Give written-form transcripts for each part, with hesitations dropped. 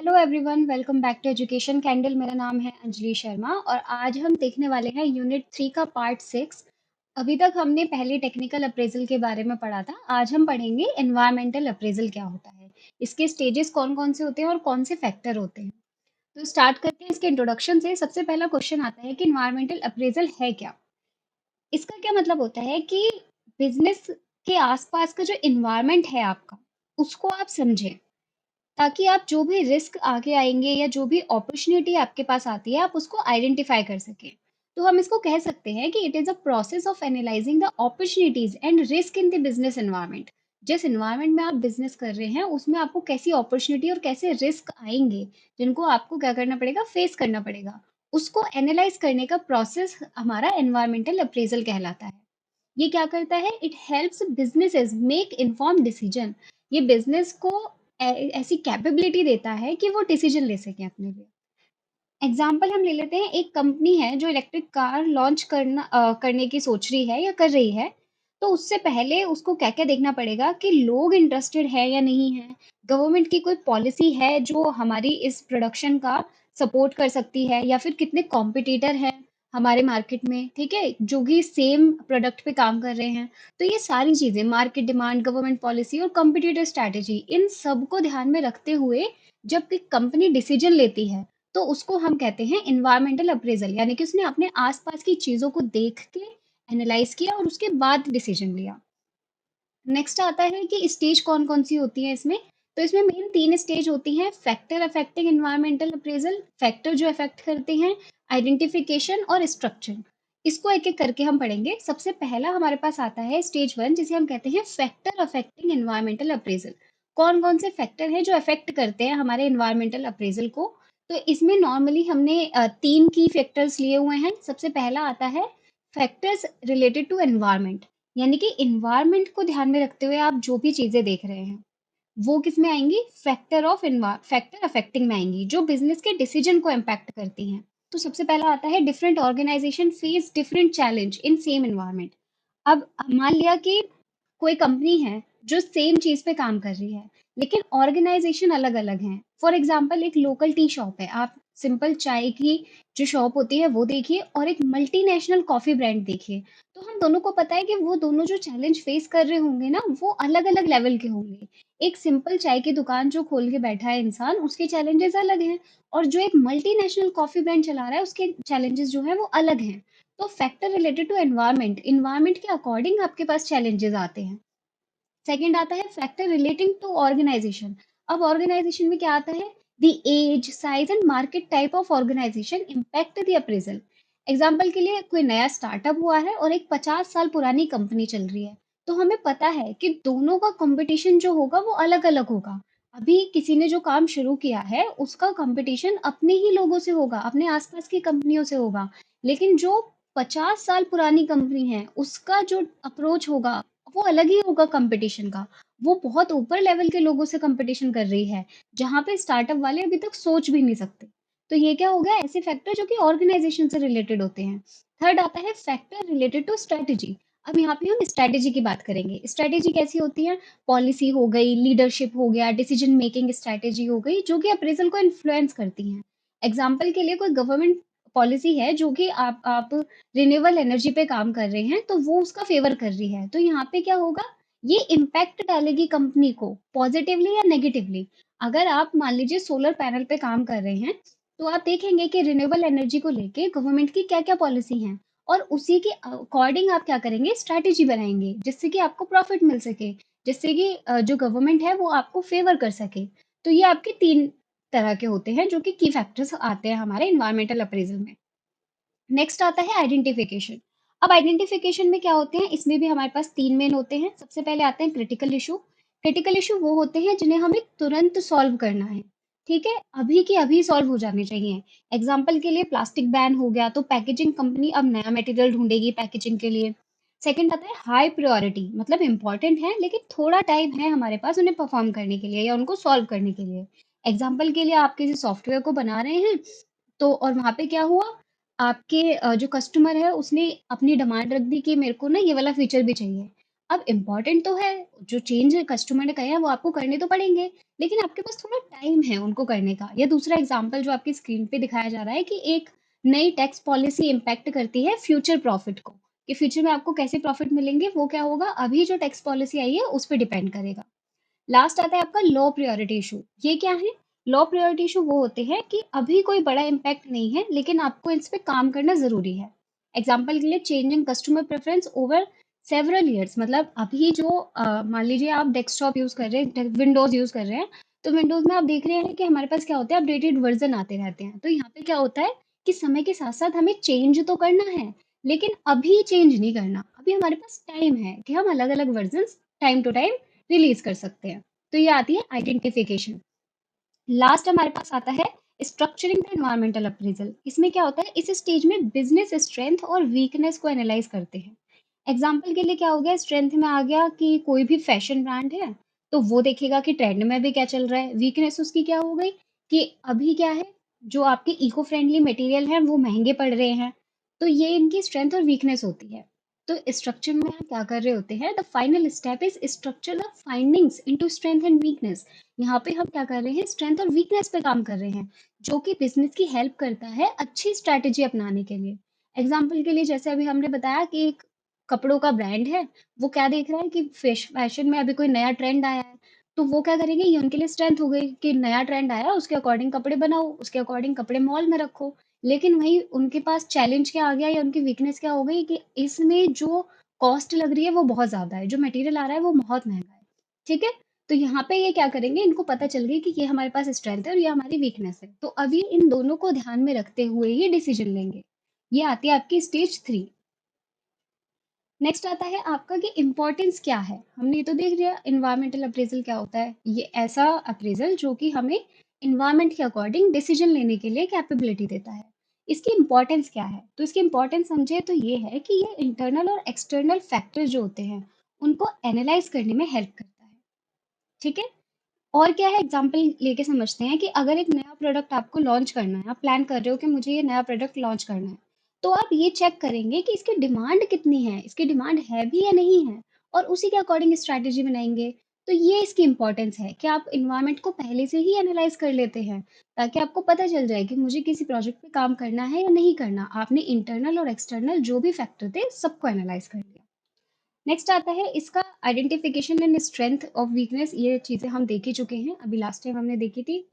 Hello everyone, welcome back to education candle. मेरा नाम है अंजलि शर्मा और आज हम देखने वाले हैं यूनिट 3 का पार्ट 6। अभी तक हमने पहले टेक्निकल अप्रेजल के बारे में पढ़ा था। आज हम पढ़ेंगे एनवायरमेंटल अप्रेजल क्या होता है, इसके स्टेजेस कौन कौन से होते हैं और कौन से फैक्टर होते हैं। तो स्टार्ट करते हैं इसके इंट्रोडक्शन से। सबसे पहला क्वेश्चन आता है कि एनवायरमेंटल अप्रेजल है क्या। इसका क्या मतलब होता है कि बिजनेस के आसपास का जो इन्वायरमेंट है आपका, उसको आप समझें, ताकि आप जो भी रिस्क आगे आएँगे या जो भी अपॉर्च्युनिटी आपके पास आती है, आप उसको आइडेंटिफ़ाई कर सकें। तो हम इसको कह सकते हैं कि it is a process of analysing the opportunities and risk in the business environment. जिस एनवायरनमेंट में आप बिज़नेस कर रहे हैं, उसमें आपको कैसी अपॉर्च्युनिटी और कैसे रिस्क आएँगे, जिनको आपको क्या करना पड़ेगा, फेस करना पड़ेगा। उसको एनालाइज़ करने का प्रोसेस हमारा एनवायरमेंटल अप्रेज़ल कहलाता है। ये क्या करता है? It helps businesses make informed decision. ये बिज़नेस को ऐसी कैपेबिलिटी देता है कि वो डिसीजन ले सकें अपने लिए। एग्जाम्पल हम ले लेते हैं, एक कंपनी है जो इलेक्ट्रिक कार लॉन्च करने की सोच रही है या कर रही है। तो उससे पहले उसको क्या क्या देखना पड़ेगा कि लोग इंटरेस्टेड है या नहीं है, गवर्नमेंट की कोई पॉलिसी है जो हमारी इस प्रोडक्शन का सपोर्ट कर सकती है, या फिर कितने कॉम्पिटिटर हैं हमारे मार्केट में, ठीक है, जो कि सेम प्रोडक्ट पे काम कर रहे हैं। तो ये सारी चीजें, मार्केट डिमांड, गवर्नमेंट पॉलिसी और कॉम्पिटिटर स्ट्रैटेजी, इन सबको ध्यान में रखते हुए जब एक कंपनी डिसीजन लेती है, तो उसको हम कहते हैं एनवायरमेंटल अप्रेजल। यानी कि उसने अपने आसपास की चीजों को देख के एनालाइज किया और उसके बाद डिसीजन लिया। नेक्स्ट आता है कि स्टेज कौन कौन सी होती है इसमें। तो इसमें मेन 3 स्टेज होती हैं: factor affecting environmental appraisal, factor जो अफेक्ट करते हैं, आइडेंटिफिकेशन और स्ट्रक्चर। इसको एक एक करके हम पढ़ेंगे। सबसे पहला हमारे पास आता है स्टेज 1, जिसे हम कहते हैं फैक्टर अफेक्टिंग एनवायरमेंटल अप्रेजल। कौन कौन से फैक्टर हैं जो अफेक्ट करते हैं हमारे एनवायरमेंटल अप्रेजल को। तो इसमें नॉर्मली हमने 3 की फैक्टर्स लिए हुए हैं। सबसे पहला आता है फैक्टर्स रिलेटेड टू एनवायरमेंट, यानी कि एनवायरनमेंट को ध्यान में रखते हुए आप जो भी चीजें देख रहे हैं, वो किस में आएंगी? फैक्टर अफेक्टिंग में आएंगी, जो बिजनेस के डिसीजन को इम्पैक्ट करती हैं। तो सबसे पहला आता है different organisation face different challenge in same environment. अब मान लिया कि कोई कंपनी है जो सेम चीज पे काम कर रही है, लेकिन ऑर्गेनाइजेशन अलग अलग हैं। फॉर एग्जाम्पल, एक लोकल टी शॉप है, आप सिंपल चाय की जो शॉप होती है वो देखिए, और एक मल्टीनेशनल कॉफी ब्रांड देखिए। तो हम दोनों को पता है कि वो दोनों जो चैलेंज फेस कर रहे होंगे ना, वो अलग अलग लेवल के होंगे। एक सिंपल चाय की दुकान जो खोल के बैठा है इंसान, उसके चैलेंजेस अलग हैं, और जो एक मल्टीनेशनल कॉफी ब्रांड चला रहा है, उसके चैलेंजेस जो है वो अलग हैं। तो factor related to environment, environment के अकॉर्डिंग आपके पास चैलेंजेस आते हैं। सेकंड आता है फैक्टर रिलेटिंग टू ऑर्गेनाइजेशन। अब ऑर्गेनाइजेशन में क्या आता है? The age, size and market type of organisation impact the appraisal. Example के लिए, कोई नया स्टार्टअप हुआ है और एक 50 साल पुरानी कंपनी चल रही है। तो हमें पता है कि दोनों का कंपटीशन जो होगा वो अलग अलग होगा। अभी किसी ने जो काम शुरू किया है, उसका कंपटीशन अपने ही लोगों से होगा, अपने आसपास की कंपनियों से होगा। लेकिन जो 50 साल पुरानी कंपनी है, उसका जो अप्रोच होगा वो अलग ही होगा कंपटीशन का। वो बहुत ऊपर लेवल के लोगों से कंपटीशन कर रही है, जहाँ पे स्टार्टअप वाले अभी तक सोच भी नहीं सकते। तो ये क्या हो गया? ऐसे फैक्टर जो कि ऑर्गेनाइजेशन से रिलेटेड होते हैं। थर्ड आता है फैक्टर रिलेटेड टू स्ट्रेटेजी। अब यहाँ पे हम स्ट्रेटेजी की बात करेंगे। स्ट्रेटेजी कैसी होती है? पॉलिसी हो गई, लीडरशिप हो गया, डिसीजन मेकिंग स्ट्रेटेजी हो गई, जो कि अप्रेजल को इन्फ्लुएंस करती हैं। एग्जाम्पल के लिए, कोई गवर्नमेंट पॉलिसी है जो कि आप रिन्यूएबल एनर्जी पे काम कर रहे हैं, तो वो उसका फेवर कर रही है। तो यहाँ पे क्या होगा? ये इम्पैक्ट डालेगी कंपनी को, पॉजिटिवली या नेगेटिवली। अगर आप मान लीजिए सोलर पैनल पे काम कर रहे हैं, तो आप देखेंगे कि रिन्यूएबल एनर्जी को लेके गवर्नमेंट की क्या क्या पॉलिसी है, और उसी के अकॉर्डिंग आप क्या करेंगे? स्ट्रैटेजी बनाएंगे, जिससे कि आपको प्रॉफिट मिल सके, जिससे कि जो गवर्नमेंट है वो आपको फेवर कर सके। तो ये आपके 3 तरह के होते हैं जो कि की फैक्टर्स आते हैं हमारे एनवायरमेंटल अप्रेजल में। नेक्स्ट आता है आइडेंटिफिकेशन। अब आइडेंटिफिकेशन में क्या होते हैं? इसमें भी हमारे पास 3 मेन होते हैं। सबसे पहले आते हैं क्रिटिकल इशू। क्रिटिकल इशू वो होते हैं जिन्हें हमें तुरंत सॉल्व करना है, ठीक है? अभी के अभी सॉल्व हो जाने चाहिए। एग्जाम्पल के लिए, प्लास्टिक बैन हो गया, तो पैकेजिंग कंपनी अब नया मटेरियल ढूंढेगी पैकेजिंग के लिए। सेकंड आता है हाई प्रायोरिटी, मतलब इंपॉर्टेंट है लेकिन थोड़ा टाइम है हमारे पास उन्हें परफॉर्म करने के लिए या उनको सॉल्व करने के लिए। एग्जाम्पल के लिए, आप किसी सॉफ्टवेयर को बना रहे हैं, तो और वहाँ पे क्या हुआ, आपके जो कस्टमर है उसने अपनी डिमांड रख दी कि मेरे को ना ये वाला फीचर भी चाहिए। अब इम्पोर्टेंट तो है, जो चेंज कस्टमर ने कहा है वो आपको करने तो पड़ेंगे, लेकिन आपके पास थोड़ा टाइम है उनको करने का। या दूसरा एग्जांपल जो आपकी स्क्रीन पे दिखाया जा रहा है कि एक नई टैक्स पॉलिसी इम्पैक्ट करती है फ्यूचर प्रॉफिट को, कि फ्यूचर में आपको कैसे प्रॉफिट मिलेंगे, वो क्या होगा अभी जो टैक्स पॉलिसी आई है उस पर डिपेंड करेगा। लास्ट आता है आपका लो प्रायोरिटी इशू। ये क्या है? लो प्रायोरिटी इशू वो होते हैं कि अभी कोई बड़ा इम्पैक्ट नहीं है लेकिन आपको इस पे काम करना जरूरी है। एग्जाम्पल के लिए changing customer preference over several years, मतलब अभी जो मान लीजिए आप डेस्कटॉप यूज कर रहे हैं, विंडोज यूज कर रहे हैं, तो विंडोज में आप देख रहे हैं कि हमारे पास क्या होता है, अपडेटेड वर्जन आते रहते हैं। तो यहाँ पे क्या होता है कि समय के साथ साथ हमें चेंज तो करना है, लेकिन अभी चेंज नहीं करना। अभी हमारे पास टाइम है कि हम अलग अलग version time to time release कर सकते हैं। तो ये आती है आइडेंटिफिकेशन। लास्ट हमारे पास आता है स्ट्रक्चरिंग द एनवायरमेंटल अप्रेजल। इसमें क्या होता है, इस स्टेज में बिजनेस स्ट्रेंथ और वीकनेस को एनालाइज करते हैं। एग्जाम्पल के लिए क्या हो गया, स्ट्रेंथ में आ गया कि कोई भी फैशन ब्रांड है तो वो देखेगा कि ट्रेंड में भी क्या चल रहा है। वीकनेस उसकी क्या हो गई कि अभी क्या है, जो आपके इको फ्रेंडली मटेरियल है वो महंगे पड़ रहे हैं। तो ये इनकी स्ट्रेंथ और वीकनेस होती है। तो स्ट्रक्चर में हम क्या कर रहे होते हैं, the final step is structure the findings into strength and weakness. यहाँ पे हम क्या कर रहे हैं, स्ट्रेंथ और वीकनेस पे काम कर रहे हैं, जो कि बिजनेस की हेल्प करता है अच्छी स्ट्रैटेजी अपनाने के लिए। एग्जाम्पल के लिए जैसे अभी हमने बताया कि एक कपड़ों का ब्रांड है, वो क्या देख रहा है कि फैशन में अभी कोई नया ट्रेंड आया है, तो वो क्या करेंगे, ये उनके लिए स्ट्रेंथ हो गई कि नया ट्रेंड आया उसके अकॉर्डिंग कपड़े बनाओ, उसके अकॉर्डिंग कपड़े मॉल में रखो। लेकिन वही उनके पास चैलेंज क्या आ गया या उनकी वीकनेस क्या हो गई कि इसमें जो कॉस्ट लग रही है वो बहुत ज्यादा है, जो मटेरियल आ रहा है वो बहुत महंगा है। ठीक है, तो यहाँ पे ये क्या करेंगे, इनको पता चल गई कि ये हमारे पास स्ट्रेंथ है और ये हमारी वीकनेस है, तो अब ये इन दोनों को ध्यान में रखते हुए ही डिसीजन लेंगे। ये आती है आपकी स्टेज 3। नेक्स्ट आता है आपका कि इम्पोर्टेंस क्या है। हमने ये तो देख लिया इन्वायरमेंटल अप्रेजल क्या होता है, ये ऐसा अप्रेजल जो कि हमें इन्वायरमेंट के अकॉर्डिंग डिसीजन लेने के लिए कैपेबिलिटी देता है। इसकी इम्पोर्टेंस क्या है, तो इसकी इम्पोर्टेंस समझे तो ये है कि ये इंटरनल और एक्सटर्नल फैक्टर्स जो होते हैं उनको एनालाइज करने में हेल्प करता है। ठीक है, और क्या है, एग्जाम्पल लेके समझते हैं कि अगर एक नया प्रोडक्ट आपको लॉन्च करना है, आप प्लान कर रहे हो कि मुझे ये नया प्रोडक्ट लॉन्च करना है, तो आप ये चेक करेंगे कि इसकी डिमांड कितनी है, इसकी डिमांड है भी या नहीं है, और उसी के अकॉर्डिंग स्ट्रैटेजी बनाएंगे। तो ये इसकी इंपॉर्टेंस है कि आप इन्वायरमेंट को पहले से ही एनालाइज कर लेते हैं, ताकि आपको पता चल जाए कि मुझे किसी प्रोजेक्ट पे काम करना है या नहीं करना। आपने इंटरनल और एक्सटर्नल जो भी फैक्टर थे सबको एनालाइज कर लिया। नेक्स्ट आता है इसका identification and strength of weakness. ये चीजें हम देख ही चुके हैं, अभी लास्ट टाइम हमने देखी थी।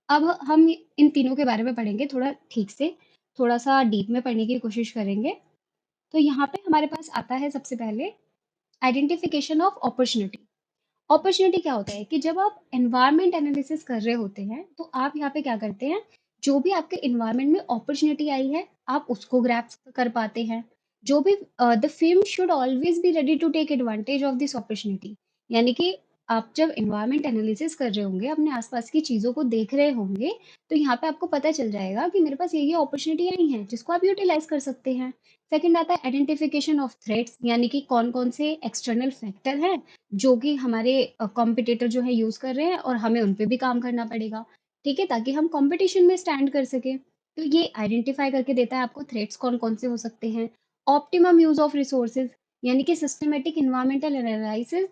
अब हम इन तीनों के बारे में पढ़ेंगे थोड़ा ठीक से, थोड़ा सा डीप में पढ़ने की कोशिश करेंगे। तो यहाँ पे हमारे पास आता है सबसे पहले आइडेंटिफिकेशन ऑफ अपॉर्चुनिटी। अपॉर्चुनिटी क्या होता है कि जब आप एनवायरमेंट एनालिसिस कर रहे होते हैं तो आप यहाँ पे क्या करते हैं, जो भी आपके एनवायरमेंट में अपॉर्चुनिटी आई है आप उसको ग्रैप्स कर पाते हैं। जो भी the firm should always be ready to take advantage of this opportunity. यानी कि आप जब एनवायरमेंट एनालिसिस कर रहे होंगे, अपने आसपास की चीज़ों को देख रहे होंगे, तो यहाँ पे आपको पता चल जाएगा कि मेरे पास ये अपॉर्चुनिटी आई है जिसको आप यूटिलाइज कर सकते हैं। सेकंड आता है आइडेंटिफिकेशन ऑफ थ्रेट्स, यानी कि कौन कौन से एक्सटर्नल फैक्टर हैं जो कि हमारे कॉम्पिटिटर जो है यूज कर रहे हैं और हमें उन पे भी काम करना पड़ेगा। ठीक है, ताकि हम कंपटीशन में स्टैंड कर सके। तो ये आइडेंटिफाई करके देता है आपको थ्रेट्स कौन कौन से हो सकते हैं। ऑप्टिमम यूज ऑफ रिसोर्सेज, यानी कि systematic environmental analysis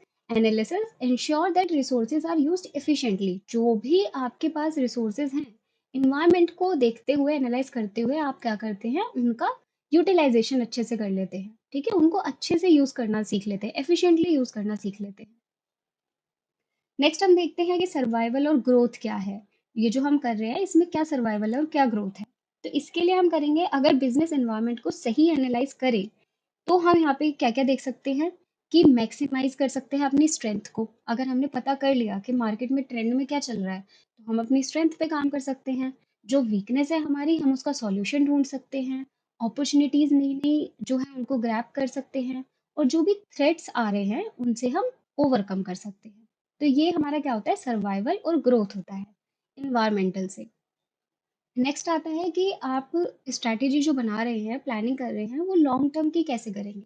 ensure that resources are used efficiently. जो भी आपके पास रिसोर्सेज हैं, इन्वायरमेंट को देखते हुए एनालाइज करते हुए आप क्या करते हैं, उनका यूटिलाइजेशन अच्छे से कर लेते हैं। ठीक है, उनको अच्छे से यूज करना सीख लेते हैं, एफिशिएंटली यूज करना सीख लेते हैं। नेक्स्ट हम देखते हैं कि सर्वाइवल और ग्रोथ क्या है। ये जो हम कर रहे हैं इसमें क्या सर्वाइवल है और क्या ग्रोथ है। तो इसके लिए हम करेंगे, अगर बिजनेस एनवायरनमेंट को सही एनालाइज करें तो हम यहाँ पे क्या क्या देख सकते हैं कि मैक्सिमाइज कर सकते हैं अपनी स्ट्रेंथ को। अगर हमने पता कर लिया कि मार्केट में ट्रेंड में क्या चल रहा है, तो हम अपनी स्ट्रेंथ पे काम कर सकते हैं। जो वीकनेस है हमारी, हम उसका सॉल्यूशन ढूंढ सकते हैं। अपॉर्चुनिटीज नई नई जो है उनको ग्रैब कर सकते हैं, और जो भी थ्रेट्स आ रहे हैं उनसे हम ओवरकम कर सकते हैं। तो ये हमारा क्या होता है, सर्वाइवल और ग्रोथ होता है इन्वायरमेंटल से। नेक्स्ट आता है कि आप स्ट्रैटेजी जो बना रहे हैं, प्लानिंग कर रहे हैं, वो लॉन्ग टर्म की कैसे करेंगे।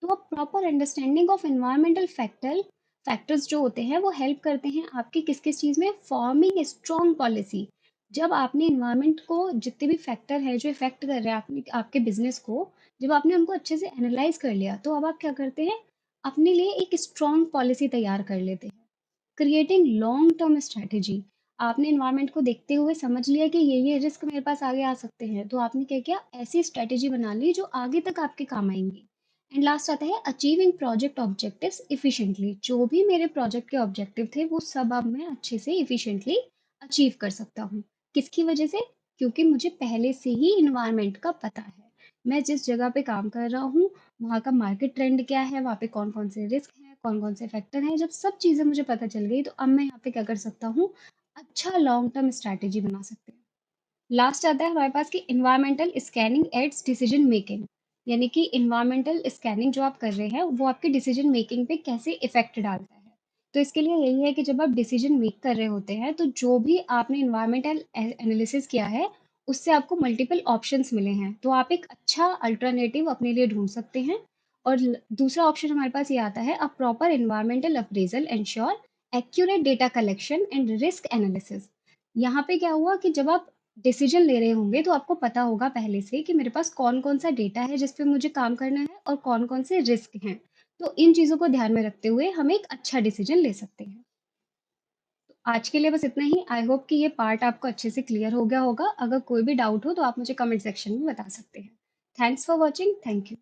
तो आप proper understanding of environmental factors जो होते हैं वो हेल्प करते हैं आपकी किस किस चीज़ में, फॉर्मिंग ए स्ट्रॉन्ग पॉलिसी। जब आपने इन्वायरमेंट को, जितने भी फैक्टर है जो इफेक्ट कर रहे हैं आपके बिजनेस को, जब आपने उनको अच्छे से एनालाइज कर लिया, तो अब आप क्या करते हैं, अपने लिए एक स्ट्रॉन्ग पॉलिसी तैयार कर लेते हैं। क्रिएटिंग लॉन्ग टर्म स्ट्रैटेजी, आपने एनवायरनमेंट को देखते हुए समझ लिया कि ये रिस्क मेरे पास आगे आ सकते हैं, तो आपने क्या किया, ऐसी स्ट्रैटेजी बना ली जो आगे तक आपके काम आएंगी। एंड लास्ट आता है अचीविंग प्रोजेक्ट ऑब्जेक्टिव्स इफिशिएंटली, जो भी मेरे प्रोजेक्ट के ऑब्जेक्टिव थे वो सब अब मैं अच्छे से इफिशिएंटली अचीव कर सकता हूँ। किसकी वजह से? क्योंकि मुझे पहले से ही इन्वायरमेंट का पता है। मैं जिस जगह पे काम कर रहा हूँ, वहाँ का मार्केट ट्रेंड क्या है, वहाँ पे कौन कौन से रिस्क हैं, कौन कौन से फैक्टर हैं, जब सब चीज़ें मुझे पता चल गई तो अब मैं यहाँ पे क्या कर सकता हूँ, अच्छा लॉन्ग टर्म स्ट्रैटेजी बना सकते हैं। लास्ट आता है हमारे पास कि environmental scanning aids decision making, यानी कि इन्वायरमेंटल स्कैनिंग जो आप कर रहे हैं वो आपके डिसीजन मेकिंग पे कैसे इफेक्ट डालता है। तो इसके लिए यही है कि जब आप डिसीजन मेक कर रहे होते हैं तो जो भी आपने इन्वायरमेंटल एनालिसिस किया है उससे आपको मल्टीपल ऑप्शंस मिले हैं, तो आप एक अच्छा अल्टरनेटिव अपने लिए ढूंढ सकते हैं। और दूसरा ऑप्शन हमारे पास ये आता है, a proper environmental appraisal ensure accurate data collection and risk analysis. यहाँ पे क्या हुआ कि जब आप डिसीजन ले रहे होंगे तो आपको पता होगा पहले से कि मेरे पास कौन-कौन सा डेटा है जिस पे मुझे काम करना है और कौन-कौन से रिस्क हैं। तो इन चीज़ों को ध्यान में रखते हुए हम एक अच्छा डिसीजन ले सकते हैं। तो आज के लिए बस इतना ही। आई होप कि ये पार्ट आपको अच्छे से क्लियर हो गया होगा। अगर कोई भी डाउट हो तो आप मुझे कमेंट सेक्शन में बता सकते हैं। Thanks for watching. Thank you.